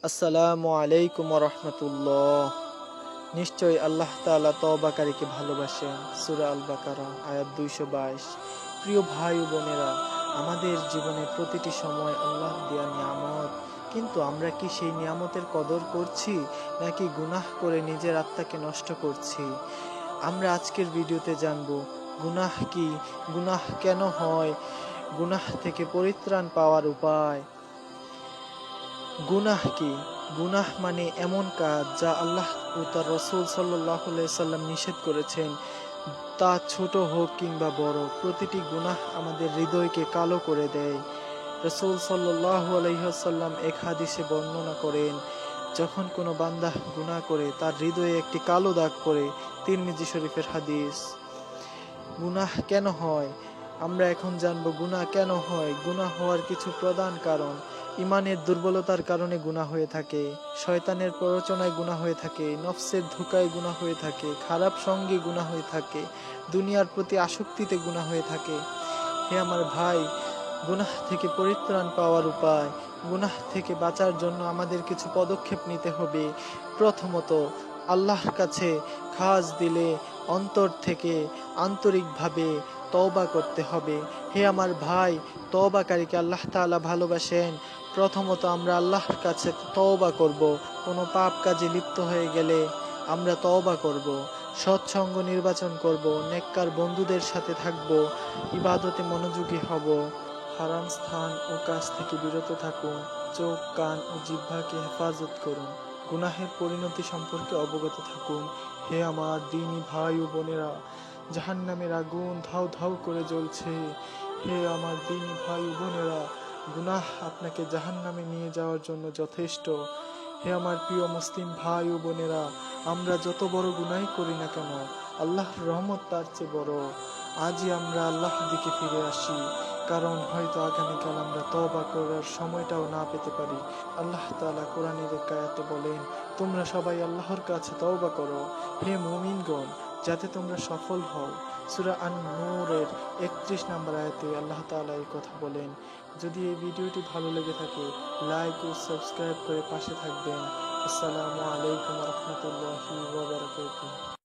আসসালামু আলাইকুম রহমতুল্লাহ। নিশ্চয়ই আল্লাহ তাআলা তওবাকারীকে ভালোবাসেন। সূরা আল বাকারা আয়াত 222। প্রিয় ভাই ও বোনেরা, আমাদের জীবনে প্রতিটি সময় আল্লাহ দেয়া নিয়ামত, কিন্তু আমরা কি সেই নিয়ামতের কদর করছি নাকি গুনাহ করে নিজের আত্মাকে নষ্ট করছি? আমরা আজকের ভিডিওতে জানব গুনাহ কি, গুনাহ কেন হয়, গুনাহ থেকে পরিত্রাণ পাওয়ার উপায়। গুনাহ কি? গুনাহ মানে এমন কাজ যা আল্লাহ ও তার রাসূল সাল্লাল্লাহু আলাইহি সাল্লাম নিষেধ করেছেন, তা ছোট হোক কিংবা বড়। প্রতিটি গুনাহ আমাদের হৃদয়কে কালো করে দেয়। রাসূল সাল্লাল্লাহু আলাইহি ওয়াসাল্লাম এক হাদিসে বর্ণনা করেন, যখন কোনো বান্দা গুনাহ করে তার হৃদয়ে একটি কালো দাগ পড়ে। তিরমিজি শরীফের হাদিস। গুনাহ কেন হয়? আমরা এখন জানব গুনাহ কেন হয়। গুনাহ হওয়ার কিছু প্রধান কারণ: ইমানের দুর্বলতার কারণে গুনাহ হয়ে থাকে, শয়তানের প্ররোচনায় গুনাহ হয়ে থাকে, নফসের ধোঁকায় গুনাহ হয়ে থাকে, খারাপ সঙ্গে গুনাহ হয়ে থাকে, দুনিয়ার প্রতি আসক্তিতে গুনাহ হয়ে থাকে। হে আমার ভাই, গুনাহ থেকে পরিত্রাণ পাওয়ার উপায়। গুনাহ থেকে বাঁচার জন্য আমাদের কিছু পদক্ষেপ নিতে হবে। প্রথমত, আল্লাহর কাছে খাস দিলে অন্তর থেকে আন্তরিকভাবে তওবা করতে হবে। হে আমার ভাই, তওবাকারীকে আল্লাহ তাআলা ভালোবাসেন। প্রথমত আমরা আল্লাহর কাছে তওবা করব। কোনো পাপ কাজে লিপ্ত হয়ে গেলে আমরা তওবা করব। সৎসঙ্গ নির্বাচন করব, নেককার বন্ধুদের সাথে থাকব, ইবাদতে মনোযোগী হব, হারাম স্থান ও কাজ থেকে বিরত থাকুন, চোখ, কান ও জিহ্বাকে হেফাজত করুন, গুনাহের পরিণতি সম্পর্কে অবগত থাকুন। হে আমার দ্বীনী ভাই ও বোনেরা, জাহান্নামের আগুন ধাউ ধাউ করে জ্বলছে। হে আমার দ্বীনী ভাই ও বোনেরা, গুনাহ আপনাকে জাহান্নামে নিয়ে যাওয়ার জন্য যথেষ্ট। হে আমার প্রিয় মুসলিম ভাই ও বোনেরা, আমরা যত বড় গুনাহ করি না কেন, আল্লাহর রহমত তার চেয়ে বড়। আজই আমরা আল্লাহর দিকে ফিরে আসি, কারণ হয়তো আগামীকাল আমরা তওবা করার সময়টাও না পেতে পারি। আল্লাহ তাআলা কোরআনের এক আয়াতে বলেন, তোমরা সবাই আল্লাহর কাছে তওবা করো হে মুমিনগণ, যাতে তোমরা সফল হও। সূরা আন-নূরের 31 নম্বর আয়াতে আল্লাহ তাআলা এই কথা বলেন। যদি এই ভিডিওটি ভালো লেগে থাকে, লাইক ও সাবস্ক্রাইব করে পাশে থাকবেন। আসসালামু আলাইকুম ওয়া রাহমাতুল্লাহি ওয়া বারাকাতুহু।